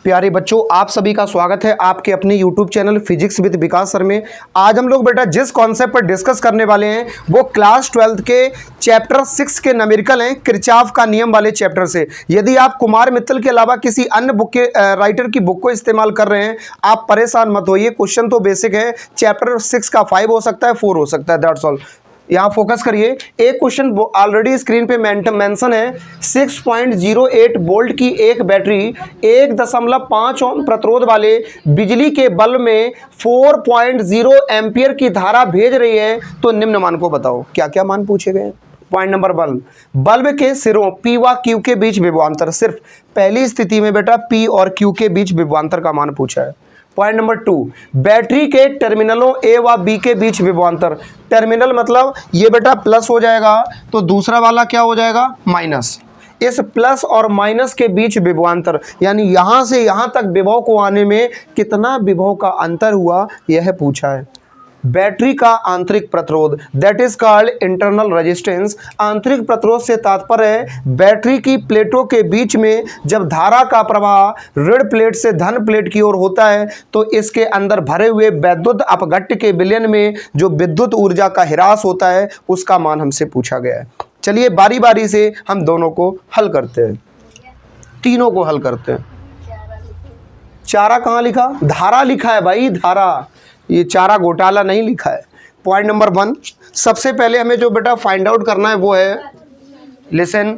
प्यारे बच्चों, आप सभी का स्वागत है आपके अपने YouTube channel physics with Vikas sir में। आज हम लोग बेटा जिस कॉन्सेप्ट पर डिस्कस करने वाले हैं वो क्लास 12th के चैप्टर 6 के न्यूमेरिकल हैं, किरचॉफ का नियम वाले चैप्टर से। यदि आप कुमार मित्तल के अलावा किसी अन्य बुक के राइटर की बुक को इस्तेमाल कर रहे हैं, आप परेशान मत होइए। क्वेश्चन तो बेसिक है, चैप्टर 6 का 5 हो सकता है, 4 हो सकता है, दैट्स ऑल। यहाँ फोकस करिए। एक क्वेश्चन ऑलरेडी स्क्रीन पे मेंशन है। 6.08 वोल्ट की एक बैटरी 1.5 ओम प्रतिरोध वाले बिजली के बल्ब में 4.0 एम्पियर की धारा भेज रही है, तो निम्न मान को बताओ। क्या क्या मान पूछे गए? पॉइंट नंबर 1, बल्ब के सिरों P व Q के बीच विभवांतर। सिर्फ पहली स्थिति में बेटा P और Q के बीच विभवांतर का मान पूछा है। पॉइंट नंबर 2, बैटरी के टर्मिनलों A व B के बीच विभवांतर। टर्मिनल मतलब ये बेटा प्लस हो जाएगा, तो दूसरा वाला क्या हो जाएगा? माइनस। इस प्लस और माइनस के बीच विभवांतर, यानी यहां से यहां तक विभव को आने में कितना विभव का अंतर हुआ, यह पूछा है। बैटरी का आंतरिक प्रतिरोध, that is called internal resistance. आंतरिक प्रतिरोध से तात्पर्य है बैटरी की प्लेटों के बीच में जब धारा का प्रवाह ऋण प्लेट से धन प्लेट की ओर होता है, तो इसके अंदर भरे हुए वैद्युत अपघट्ट के विलयन में जो विद्युत ऊर्जा का ह्रास होता है, उसका मान हमसे पूछा गया है। चलिए बारी बारी से हम दोनों को हल करते हैं, तीनों को हल करते हैं। चारा कहाँ लिखा? धारा लिखा है भाई, धारा। ये चारा घोटाला नहीं लिखा है। पॉइंट नंबर 1, सबसे पहले हमें जो बेटा फाइंड आउट करना है वो है, लिसन,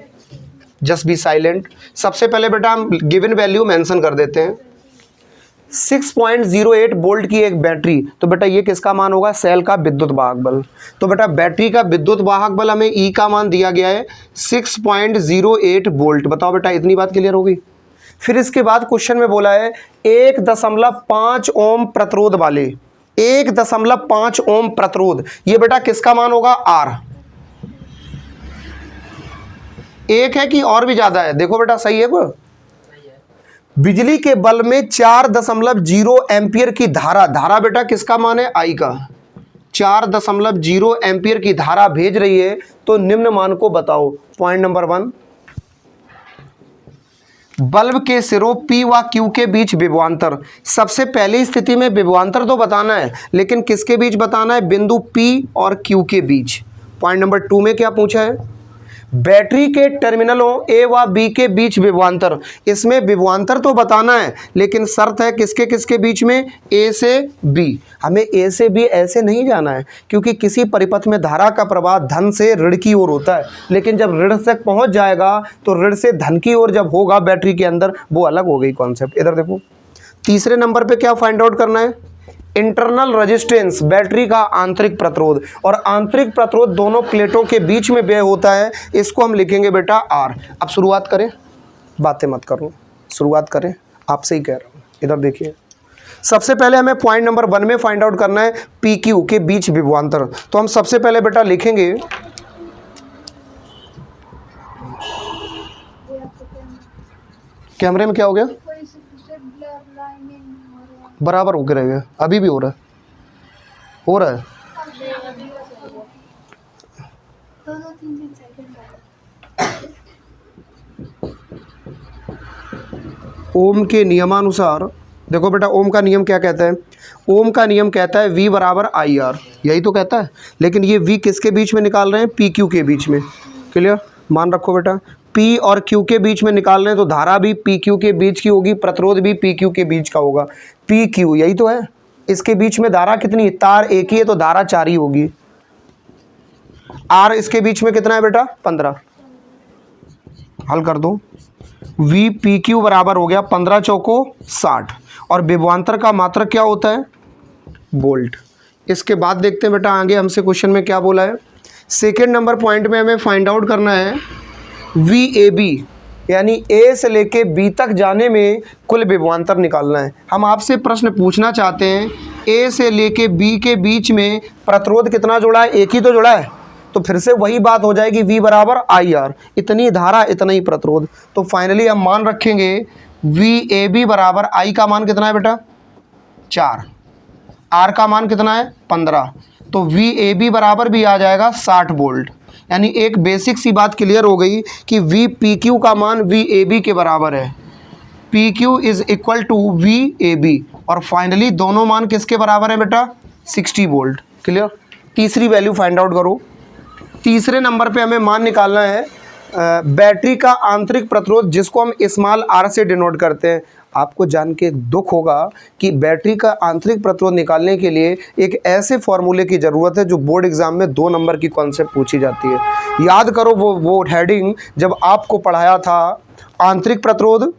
जस्ट बी साइलेंट। सबसे पहले बेटा हम गिवन वैल्यू मेंशन कर देते हैं। 6.08 वोल्ट की एक बैटरी, तो बेटा ये किसका मान होगा? सेल का विद्युत वाहक बल। तो बेटा बैटरी का विद्युत वाहक बल हमें E का मान दिया गया है 6.08 वोल्ट। बताओ बेटा, इतनी बात क्लियर होगी? फिर इसके बाद क्वेश्चन में बोला है 1.5 ओम प्रतिरोध वाले, 1.5 ओम प्रतिरोध, ये बेटा किसका मान होगा? R। एक है कि और भी ज्यादा है? देखो बेटा, सही है वो। बिजली के बल्ब में 4.0 एम्पियर की धारा, धारा बेटा किसका मान है? I का। 4.0 एम्पियर की धारा भेज रही है, तो निम्न मान को बताओ। पॉइंट नंबर 1, बल्ब के सिरों P व Q के बीच विभवांतर। सबसे पहली स्थिति में विभवांतर तो बताना है, लेकिन किसके बीच बताना है? बिंदु P और Q के बीच। पॉइंट नंबर 2 में क्या पूछा है? बैटरी के टर्मिनलों A व B के बीच विभवांतर। इसमें विभवांतर तो बताना है, लेकिन शर्त है किसके किसके बीच में? A से B। हमें A से B ऐसे नहीं जाना है, क्योंकि किसी परिपथ में धारा का प्रवाह धन से ऋण की ओर होता है, लेकिन जब ऋण तक पहुंच जाएगा तो ऋण से धन की ओर जब होगा बैटरी के अंदर, वो अलग हो गई कॉन्सेप्ट। इधर देखो, तीसरे नंबर पे क्या फाइंड आउट करना है? इंटरनल रेजिस्टेंस, बैटरी का आंतरिक प्रतिरोध। और आंतरिक प्रतिरोध दोनों प्लेटों के बीच में व्यय होता है, इसको हम लिखेंगे बेटा R। अब शुरुआत करें, बातें मत करो, शुरुआत करें, आपसे ही कह रहा हूँ। इधर देखिए, सबसे पहले हमें पॉइंट नंबर 1 में फाइंड आउट करना है PQ के बीच विभवांतर। तो हम सबसे पहले बेटा लिखेंगे कैमरे में क्या हो गया? बराबर होकर रह गया, अभी भी हो रहा है, हो रहा है। ओम के नियमानुसार देखो बेटा, ओम का नियम क्या कहता है? ओम का नियम कहता है V बराबर IR, यही तो कहता है। लेकिन ये V किसके बीच में निकाल रहे हैं? PQ के बीच में। क्लियर? मान रखो बेटा, P और Q के बीच में निकाल रहे हैं, तो धारा भी PQ के बीच की होगी, प्रतिरोध भी PQ के बीच का होगा। PQ यही तो है। इसके बीच में धारा कितनी? तार एक ही है, तो धारा 4 ही होगी। R इसके बीच में कितना है बेटा? 15। हल कर दो। VPQ बराबर हो गया 15 चौको 60, और विभवांतर का मात्रक क्या होता है? वोल्ट। इसके बाद देखते हैं बेटा आगे हमसे क्वेश्चन में क्या बोला है। सेकेंड नंबर पॉइंट में हमें फाइंड आउट करना है VAB, यानी A से लेके B तक जाने में कुल विभवांतर निकालना है। हम आपसे प्रश्न पूछना चाहते हैं A से लेके B के बीच में प्रतिरोध कितना जुड़ा है? एक ही तो जुड़ा है, तो फिर से वही बात हो जाएगी V बराबर IR। इतनी धारा इतना ही प्रतिरोध। तो फाइनली हम मान रखेंगे VAB बराबर I का मान कितना है बेटा? 4, R का मान कितना है? 15। तो VAB बराबर भी आ जाएगा 60 वोल्ट। यानी एक बेसिक सी बात क्लियर हो गई कि VPQ का मान VAB के बराबर है। P Q is equal to V A B, और फाइनली दोनों मान किसके बराबर है बेटा? 60 वोल्ट। क्लियर? तीसरी वैल्यू फाइंड आउट करो। तीसरे नंबर पे हमें मान निकालना है बैटरी का आंतरिक प्रतिरोध, जिसको हम स्मॉल आर से डिनोट करते हैं। आपको जान के दुख होगा कि बैटरी का आंतरिक प्रतिरोध निकालने के लिए एक ऐसे फॉर्मूले की ज़रूरत है जो बोर्ड एग्जाम में 2 नंबर की कॉन्सेप्ट पूछी जाती है। याद करो वो हेडिंग जब आपको पढ़ाया था आंतरिक प्रतिरोध,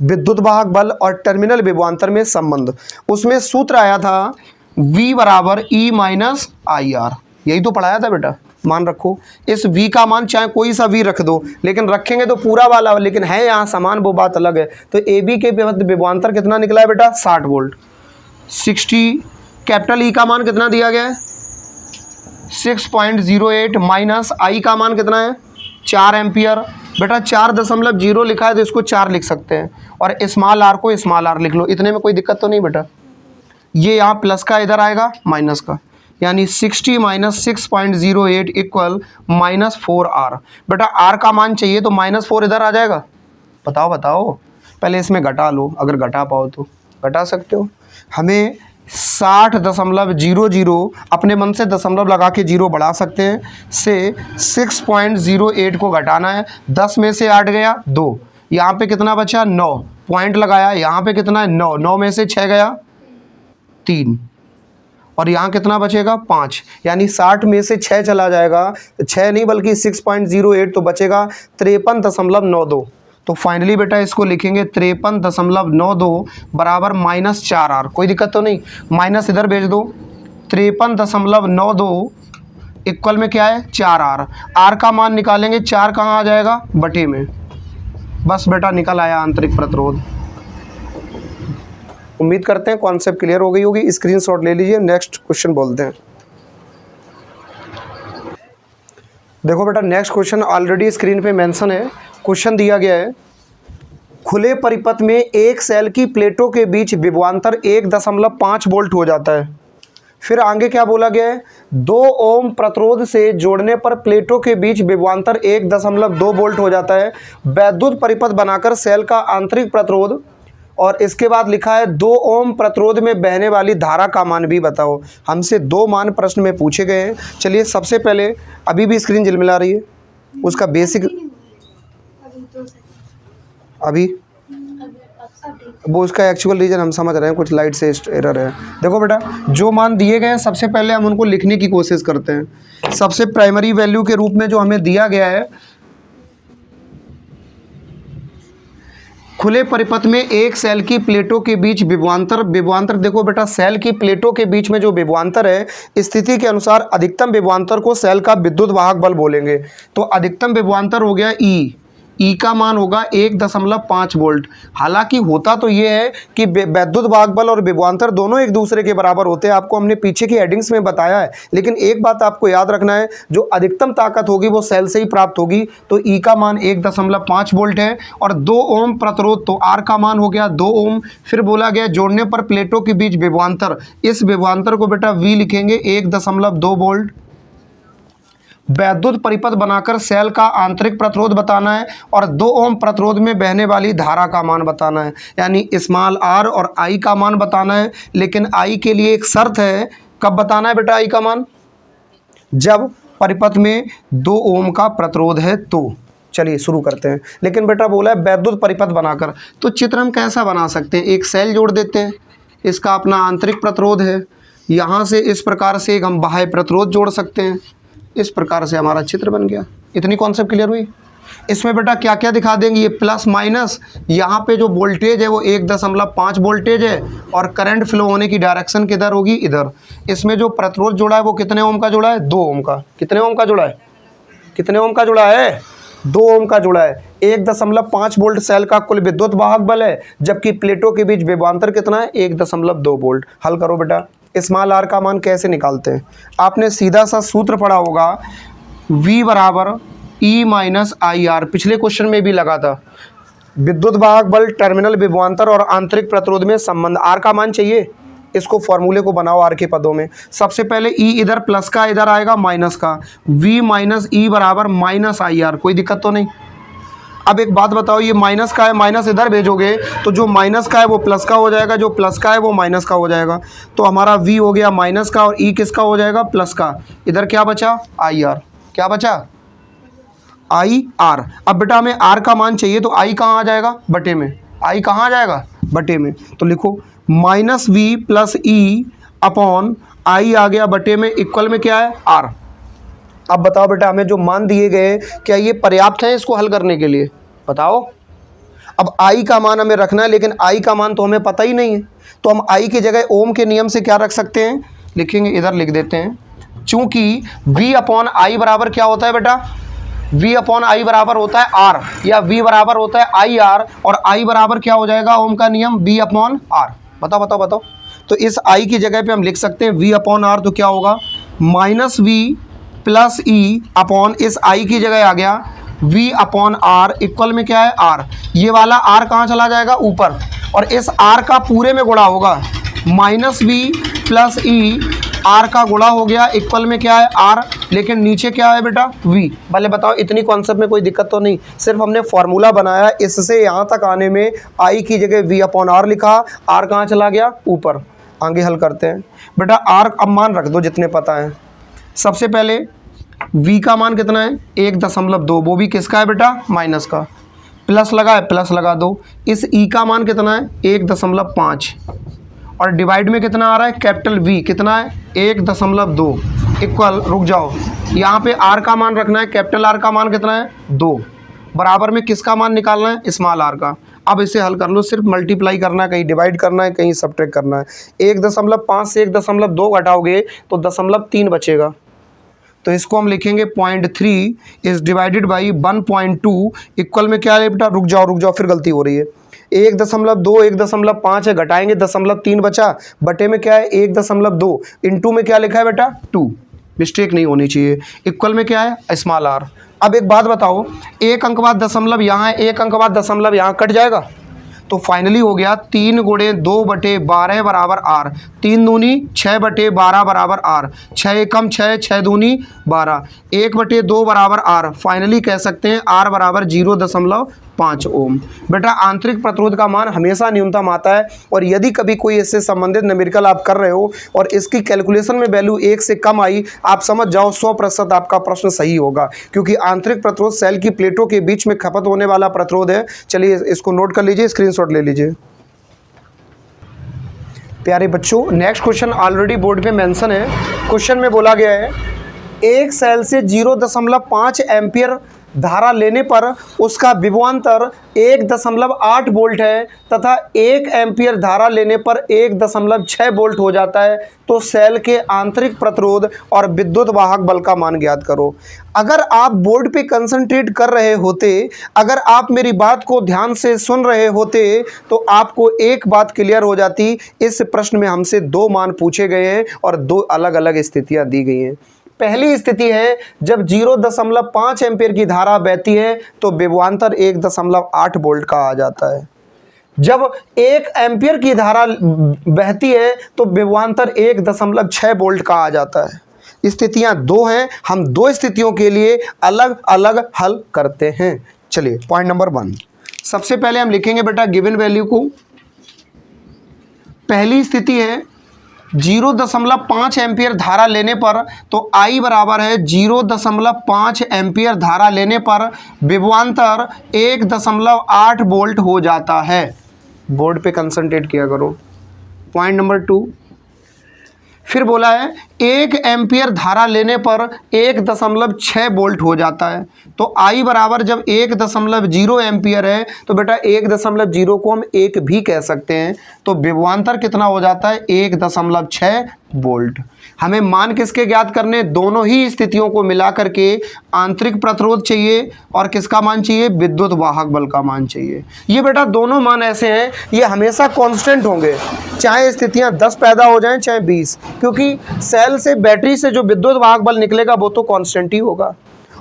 विद्युत वाहक बल और टर्मिनल विभवांतर में संबंध, उसमें सूत्र आया था V बराबर E माइनस आई आर। यही तो पढ़ाया था बेटा, मान रखो। इस V का मान चाहे कोई सा V रख दो, लेकिन रखेंगे तो पूरा वाला, लेकिन है यहाँ समान, वो बात अलग है। तो AB के विभवांतर कितना निकला है बेटा? 60 वोल्ट। 60 कैपिटल E का मान कितना दिया गया है? 6.08 माइनस I का मान कितना है? 4 एम्पियर। बेटा 4.0 लिखा है तो इसको 4 लिख सकते हैं, और स्मॉल आर को स्मॉल आर लिख लो। इतने में कोई दिक्कत तो नहीं बेटा? ये यहाँ प्लस का इधर आएगा माइनस का, यानी 60 माइनस 6.08 इक्वल -4R। बेटा आर का मान चाहिए तो -4 इधर आ जाएगा। बताओ, पहले इसमें घटा लो, अगर घटा पाओ तो घटा सकते हो। हमें 60.00 अपने मन से दशमलव लगा के 0 बढ़ा सकते हैं, से 6.08 को घटाना है। 10 में से 8 गया 2, यहाँ पे कितना बचा? 9 पॉइंट लगाया, यहाँ पे कितना है? 9, 9 में से 6 गया 3, और यहाँ कितना बचेगा? 5, यानी 60 में से 6 चला जाएगा, 6 नहीं बल्कि 6.08, तो बचेगा 53.92। तो फाइनली बेटा इसको लिखेंगे 53.92 बराबर -4R। कोई दिक्कत तो नहीं? माइनस इधर भेज दो। 53.92 इक्वल में क्या है? 4R। R का मान निकालेंगे, 4 कहाँ आ जाएगा? बटे में। बस बेटा निकल आया आंतरिक प्रतिरोध। उम्मीद करते हैं कॉन्सेप्ट क्लियर हो गई होगी। स्क्रीनशॉट ले लीजिए, नेक्स्ट क्वेश्चन बोलते हैं। देखो बेटा नेक्स्ट क्वेश्चन ऑलरेडी स्क्रीन पे मेंशन है। क्वेश्चन दिया गया है, खुले परिपथ में एक सेल की प्लेटों के बीच विभवांतर 1.5 वोल्ट हो जाता है। फिर आगे क्या बोला गया है? 2 ओम प्रतिरोध से जोड़ने पर प्लेटों के बीच विभवांतर 1.2 वोल्ट हो जाता है। वैद्युत परिपथ बनाकर सेल का आंतरिक प्रतिरोध, और इसके बाद लिखा है 2 ओम प्रतिरोध में बहने वाली धारा का मान भी बताओ। हमसे 2 मान प्रश्न में पूछे गए हैं। चलिए सबसे पहले, अभी भी स्क्रीन झिलमिला रही है, उसका बेसिक अभी वो उसका एक्चुअल रीज़न हम समझ रहे हैं, कुछ लाइट से एरर है। देखो बेटा जो मान दिए गए हैं सबसे पहले हम उनको लिखने की कोशिश करते हैं। सबसे प्राइमरी वैल्यू के रूप में जो हमें दिया गया है, खुले परिपथ में एक सेल की प्लेटों के बीच विभवांतर देखो बेटा, सेल की प्लेटों के बीच में जो विभवांतर है, स्थिति के अनुसार अधिकतम विभवांतर को सेल का विद्युत वाहक बल बोलेंगे। तो अधिकतम विभवांतर हो गया ई का मान होगा 1.5 वोल्ट। हालांकि होता तो ये है कि वैद्युत वाहक बल और विभवांतर दोनों एक दूसरे के बराबर होते हैं, आपको हमने पीछे की हेडिंग्स में बताया है। लेकिन एक बात आपको याद रखना है, जो अधिकतम ताकत होगी वो सेल से ही प्राप्त होगी। तो ई का मान 1.5 वोल्ट है, और 2 ओम प्रतिरोध, तो आर का मान हो गया 2 ओम। फिर बोला गया जोड़ने पर प्लेटों के बीच विभवांतर, इस विभवांतर को बेटा वी लिखेंगे 1.2 वोल्ट। वैद्युत परिपथ बनाकर सेल का आंतरिक प्रतिरोध बताना है, और 2 ओम प्रतिरोध में बहने वाली धारा का मान बताना है, यानी स्मॉल आर और आई का मान बताना है। लेकिन आई के लिए एक शर्त है, कब बताना है बेटा आई का मान? जब परिपथ में 2 ओम का प्रतिरोध है तो। चलिए शुरू करते हैं। लेकिन बेटा बोला है वैद्युत परिपथ बनाकर, तो चित्र हम कैसा बना सकते हैं? एक सेल जोड़ देते हैं, इसका अपना आंतरिक प्रतिरोध है, यहाँ से इस प्रकार से एक हम बाह्य प्रतिरोध जोड़ सकते हैं। इस प्रकार से हमारा चित्र बन गया। इतनी कॉन्सेप्ट क्लियर हुई? इसमें बेटा क्या क्या दिखा देंगे? ये प्लस माइनस, यहाँ पे जो वोल्टेज है वो 1.5 वोल्टेज है, और करंट फ्लो होने की डायरेक्शन किधर होगी? इधर। इसमें जो प्रतिरोध जोड़ा है वो कितने ओम का जोड़ा है? 2 ओम का। कितने ओम का जोड़ा है? कितने ओम का जोड़ा है? 2 ओम का जोड़ा है। 1.5 वोल्ट सेल का कुल विद्युत वाहक बल है, जबकि प्लेटों के बीच विभवांतर कितना है? 1.2 वोल्ट। हल करो बेटा। स्मॉल आर का मान कैसे निकालते हैं? आपने सीधा सा सूत्र पढ़ा होगा, V बराबर E माइनस आई आर। पिछले क्वेश्चन में भी लगा था। विद्युत वाहक बल, टर्मिनल विभवांतर और आंतरिक प्रतिरोध में संबंध। आर का मान चाहिए, इसको फॉर्मूले को बनाओ आर के पदों में। सबसे पहले E इधर प्लस का, इधर आएगा माइनस का। V माइनस ई बराबर -आई आर। कोई दिक्कत तो नहीं? अब एक बात बताओ, ये माइनस का है, माइनस इधर भेजोगे तो जो माइनस का है वो प्लस का हो जाएगा, जो प्लस का है वो माइनस का हो जाएगा। तो हमारा v हो गया माइनस का और e किसका हो जाएगा, प्लस का। इधर क्या बचा, आई आर। क्या बचा, आई आर। अब बेटा हमें r का मान चाहिए, तो i कहाँ आ जाएगा, बटे में। i कहाँ आ जाएगा, बटे में। तो लिखो minus we plus E upon I आ गया बटे में, इक्वल में क्या है, r। अब बताओ बेटा, हमें जो मान दिए गए क्या ये पर्याप्त है इसको हल करने के लिए, बताओ। अब i का मान हमें रखना है, लेकिन i का मान तो हमें पता ही नहीं है, तो हम i की जगह ओम के नियम से क्या रख सकते हैं, लिखेंगे, इधर लिख देते हैं। चूंकि v अपॉन आई बराबर क्या होता है बेटा, v अपॉन आई बराबर होता है r, या v बराबर होता है आई आर, और i बराबर क्या हो जाएगा, ओम का नियम v अपॉन r। बताओ बताओ बताओ। तो इस i की जगह पे हम लिख सकते हैं v अपॉन r, तो क्या होगा, minus we plus E upon इस i की जगह आ गया v अपॉन r, इक्वल में क्या है, r। ये वाला r कहाँ चला जाएगा, ऊपर, और इस r का पूरे में गुणा होगा, minus we plus e, r का गुणा हो गया, इक्वल में क्या है, r। लेकिन नीचे क्या है बेटा, v। भले बताओ, इतनी कॉन्सेप्ट में कोई दिक्कत तो नहीं, सिर्फ हमने फॉर्मूला बनाया, इससे यहाँ तक आने में i की जगह v अपॉन r लिखा, r कहाँ चला गया, ऊपर। आगे हल करते हैं बेटा, r अब मान रख दो जितने पता है। सबसे पहले v का मान कितना है, 1.2, वो भी किसका है बेटा, माइनस का। प्लस लगा है, प्लस लगा दो। इस e का मान कितना है, 1.5, और डिवाइड में कितना आ रहा है, कैपिटल V कितना है, 1.2, इक्वल, रुक जाओ, यहाँ पे r का मान रखना है, कैपिटल R का मान कितना है, 2, बराबर में किसका मान निकालना है, स्मॉल r का। अब इसे हल कर लो, सिर्फ मल्टीप्लाई करना है, कहीं डिवाइड करना है, कहीं सब्ट्रैक्ट करना है। 1.5 से 1.2 घटाओगे तो 0.3 बचेगा, तो इसको हम लिखेंगे 0.3 इज डिवाइडेड बाई 1.2, इक्वल में क्या है बेटा, रुक जाओ, फिर गलती हो रही है। 1.2 1.5 है, घटाएंगे 0.3 बचा, बटे में क्या है, 1.2, इंटू में क्या लिखा है बेटा, 2, मिस्टेक नहीं होनी चाहिए, इक्वल में क्या है, स्मॉल r। अब एक बात बताओ, एक अंक बाद दशमलव यहाँ है, एक अंक बाद दशमलव यहाँ, कट जाएगा। तो फाइनली हो गया 3 गुणे 2/12 बराबर r, 3 दूनी 6/12 बराबर r, 6 एकम 6, 6 दूनी 12, 1/2 बराबर r। फाइनली कह सकते हैं r बराबर 0.5 ओम। बेटा आंतरिक प्रतिरोध का मान हमेशा न्यूनतम आता है, और यदि कभी कोई इससे संबंधित न्यूमेरिकल आप कर रहे हो और इसकी कैलकुलेशन में वैल्यू 1 से कम आई, आप समझ जाओ 100% आपका प्रश्न सही होगा, क्योंकि आंतरिक प्रतिरोध सेल की प्लेटों के बीच में खपत होने वाला प्रतिरोध है। चलिए इसको नोट कर लीजिए, स्क्रीनशॉट ले लीजिए। प्यारे बच्चों, नेक्स्ट क्वेश्चन ऑलरेडी बोर्ड पे मेंशन है। क्वेश्चन में बोला गया है, एक सेल से 0.5 एम्पियर धारा लेने पर उसका विभवांतर 1.8 वोल्ट है तथा 1 एम्पियर धारा लेने पर 1.6 वोल्ट हो जाता है, तो सेल के आंतरिक प्रतिरोध और विद्युत वाहक बल का मान ज्ञात करो। अगर आप बोर्ड पे कंसंट्रेट कर रहे होते, अगर आप मेरी बात को ध्यान से सुन रहे होते, तो आपको एक बात क्लियर हो जाती। इस प्रश्न में हमसे 2 मान पूछे गए हैं और 2 अलग अलग स्थितियां दी गई हैं। पहली स्थिति है, जब 0.5 एम्पीयर की धारा बहती है तो विभवांतर 1.8 वोल्ट का आ जाता है। जब 1 एम्पीयर की धारा बहती है तो विभवांतर 1.6 वोल्ट का आ जाता है। स्थितियां 2 हैं, हम 2 स्थितियों के लिए अलग अलग हल करते हैं। चलिए पॉइंट नंबर 1, सबसे पहले हम लिखेंगे बेटा गिवन वैल्यू को। पहली स्थिति है 0.5 एम्पीयर धारा लेने पर, तो I बराबर है 0.5 एम्पीयर धारा लेने पर विभवांतर 1.8 वोल्ट हो जाता है। बोर्ड पे कंसंट्रेट किया करो। पॉइंट नंबर 2, फिर बोला है 1 एम्पीयर धारा लेने पर 1.6 वोल्ट हो जाता है, तो I बराबर जब 1.0 एम्पीयर है तो बेटा 1.0 को हम 1 भी कह सकते हैं, तो विभवांतर कितना हो जाता है 1.6 वोल्ट। हमें मान किसके ज्ञात करने, दोनों ही स्थितियों को मिला करके आंतरिक प्रतिरोध चाहिए और किसका मान चाहिए, विद्युत वाहक बल का मान चाहिए। ये बेटा दोनों मान ऐसे हैं, ये हमेशा कांस्टेंट होंगे, चाहे स्थितियां 10 पैदा हो जाएं चाहे 20, क्योंकि सेल से बैटरी से जो विद्युत वाहक बल निकलेगा वो तो कांस्टेंट ही होगा,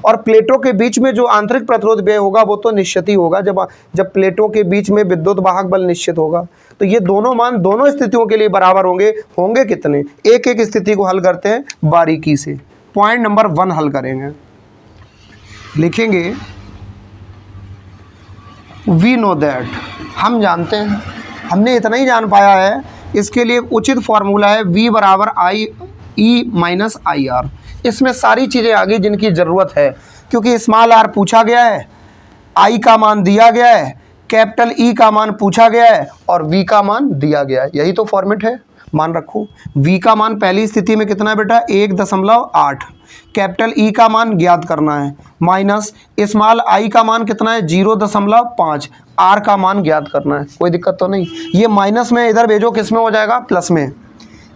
और प्लेटों के बीच में जो आंतरिक प्रतिरोध व्यय होगा वो तो निश्चित ही होगा। जब प्लेटों के बीच में विद्युत वाहक बल निश्चित होगा, तो ये दोनों मान दोनों स्थितियों के लिए बराबर होंगे कितने, एक एक स्थिति को हल करते हैं बारीकी से। पॉइंट नंबर 1 हल करेंगे, लिखेंगे वी नो दैट, हम जानते हैं, हमने इतना ही जान पाया है, इसके लिए उचित फॉर्मूला है v बराबर आई ई माइनस आई आर। इसमें सारी चीज़ें आ गई जिनकी ज़रूरत है, क्योंकि स्मॉल आर पूछा गया है, आई का मान दिया गया है, कैपिटल ई का मान पूछा गया है और वी का मान दिया गया है। यही तो फॉर्मेट है। मान रखो v का मान पहली स्थिति में कितना है बेटा 1.8, कैपिटल ई का मान ज्ञात करना है, माइनस स्मॉल आई का मान कितना है 0.5, आर का मान ज्ञात करना है। कोई दिक्कत तो नहीं। ये माइनस में इधर भेजो, किस में हो जाएगा प्लस में।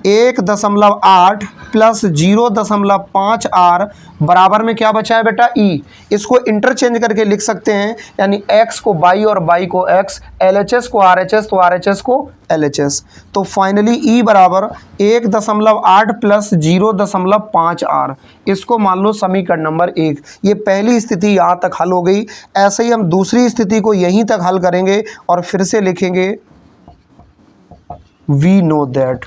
1.8 प्लस 0.5 आर बराबर में क्या बचा है बेटा ई। इसको इंटरचेंज करके लिख सकते हैं, यानी x को बाई और बाई को x, LHS को RHS तो RHS को LHS। तो फाइनली ई बराबर 1.8 प्लस 0.5 आर। इसको मान लो समीकरण नंबर 1। ये पहली स्थिति यहाँ तक हल हो गई। ऐसे ही हम दूसरी स्थिति को यहीं तक हल करेंगे और फिर से लिखेंगे वी नो दैट।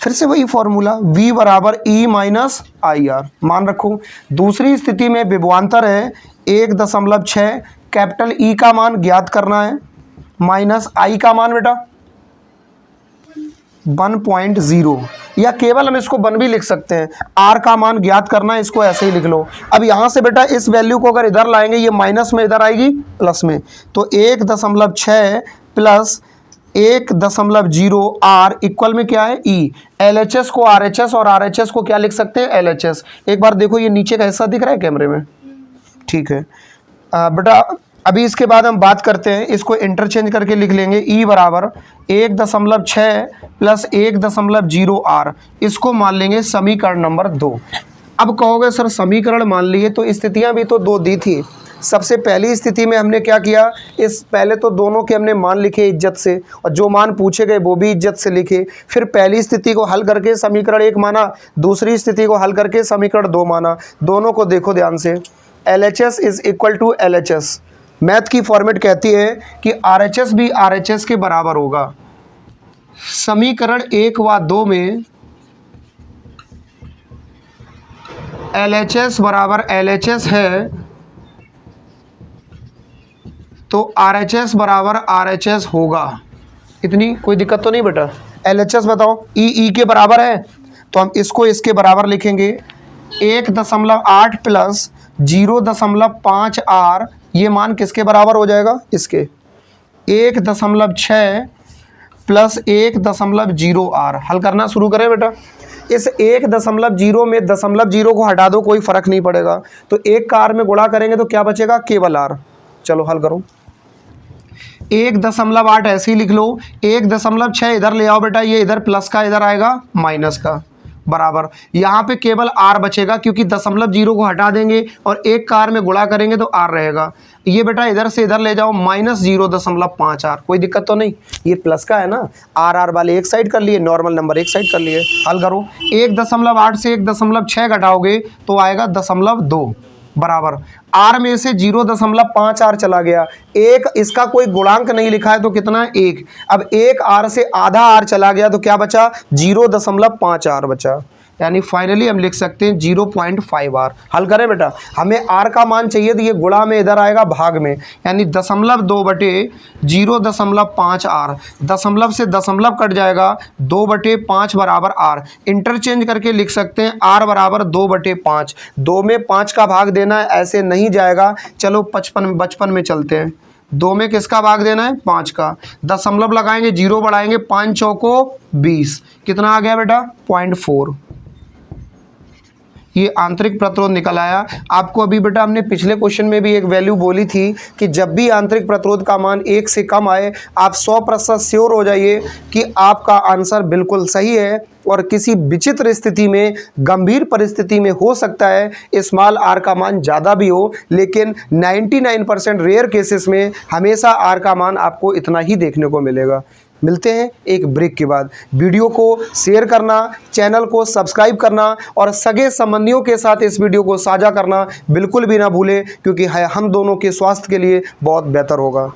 फिर से वही फॉर्मूला v बराबर ई माइनस आई आर। मान रखो दूसरी स्थिति में विभवांतर है 1.6, कैपिटल ई का मान ज्ञात करना है, माइनस आई का मान बेटा 1.0, या केवल हम इसको 1 भी लिख सकते हैं। आर का मान ज्ञात करना है, इसको ऐसे ही लिख लो। अब यहाँ से बेटा इस वैल्यू को अगर इधर लाएंगे, ये माइनस में इधर आएगी प्लस में, तो 1.6 प्लस 1.0 आर इक्वल में क्या है ई। LHS को RHS और RHS को क्या लिख सकते हैं LHS। एक बार देखो ये नीचे का हिस्सा दिख रहा है कैमरे में, ठीक है बेटा। अभी इसके बाद हम बात करते हैं, इसको इंटरचेंज करके लिख लेंगे ई बराबर 1.6 प्लस 1.0 आर। इसको मान लेंगे समीकरण नंबर 2। अब कहोगे सर समीकरण मान लिए तो स्थितियाँ भी तो 2 दी थी। सबसे पहली स्थिति में हमने क्या किया, इस पहले तो दोनों के हमने मान लिखे इज्जत से, और जो मान पूछे गए वो भी इज्जत से लिखे। फिर पहली स्थिति को हल करके समीकरण 1 माना, दूसरी स्थिति को हल करके समीकरण 2 माना। दोनों को देखो ध्यान से, LHS is equal to LHS। Math की फॉर्मेट कहती है कि RHS भी RHS के बराबर होगा। समीकरण 1 व 2 में LHS बराबर LHS है तो RHS बराबर RHS होगा। इतनी कोई दिक्कत तो नहीं बेटा। LHS बताओ, ई के बराबर है तो हम इसको इसके बराबर लिखेंगे 1.8 प्लस 0.5 आर। ये मान किसके बराबर हो जाएगा, इसके 1.6 प्लस 1.0 आर। हल करना शुरू करें बेटा। इस 1.0 में 0.0 को हटा दो, कोई फर्क नहीं पड़ेगा। तो 1 का आर में गुणा करेंगे तो क्या बचेगा, केवल आर। चलो हल करो। 1.8 ऐसे ही लिख लो, 1.6 इधर ले आओ बेटा, ये इधर प्लस का इधर आएगा माइनस का, बराबर यहाँ पे केवल आर बचेगा, क्योंकि 0.0 को हटा देंगे और 1 का आर में गुणा करेंगे तो आर रहेगा। ये बेटा इधर से इधर ले जाओ, माइनस 0.5 आर। कोई दिक्कत तो नहीं, ये प्लस का है ना। आर वाले एक साइड कर लिए, नॉर्मल नंबर एक साइड कर लिए। हल करो, 1.8 से 1.6 घटाओगे तो आएगा 0.2, बराबर आर में से 0.5 आर चला गया। एक इसका कोई गुणांक नहीं लिखा है तो कितना है 1। अब 1 आर से आधा आर चला गया तो क्या बचा, 0.5 आर बचा। यानी फाइनली हम लिख सकते हैं 0.5 आर। हल करें बेटा, हमें आर का मान चाहिए तो ये गुणा में इधर आएगा भाग में, यानी 0.2 बटे 0.5 आर। दशमलव से दशमलव कट जाएगा, 2 बटे 5 बराबर आर। इंटरचेंज करके लिख सकते हैं आर बराबर 2 बटे 5। 2 में 5 का भाग देना है, ऐसे नहीं जाएगा। चलो 55 में चलते हैं। 2 में किसका भाग देना है, 5 का। दशमलव लगाएंगे, 0 बढ़ाएंगे, 5 चौको 20। कितना आ गया बेटा, 0.4। ये आंतरिक प्रतिरोध निकल आया। आपको अभी बेटा हमने पिछले क्वेश्चन में भी एक वैल्यू बोली थी कि जब भी आंतरिक प्रतिरोध का मान 1 से कम आए, आप 100% श्योर हो जाइए कि आपका आंसर बिल्कुल सही है। और किसी विचित्र स्थिति में, गंभीर परिस्थिति में हो सकता है स्मॉल आर का मान ज़्यादा भी हो, लेकिन 99% रेयर केसेस में हमेशा आर का मान आपको इतना ही देखने को मिलेगा। मिलते हैं एक ब्रेक के बाद। वीडियो को शेयर करना, चैनल को सब्सक्राइब करना और सगे संबंधियों के साथ इस वीडियो को साझा करना बिल्कुल भी ना भूलें, क्योंकि हम दोनों के स्वास्थ्य के लिए बहुत बेहतर होगा।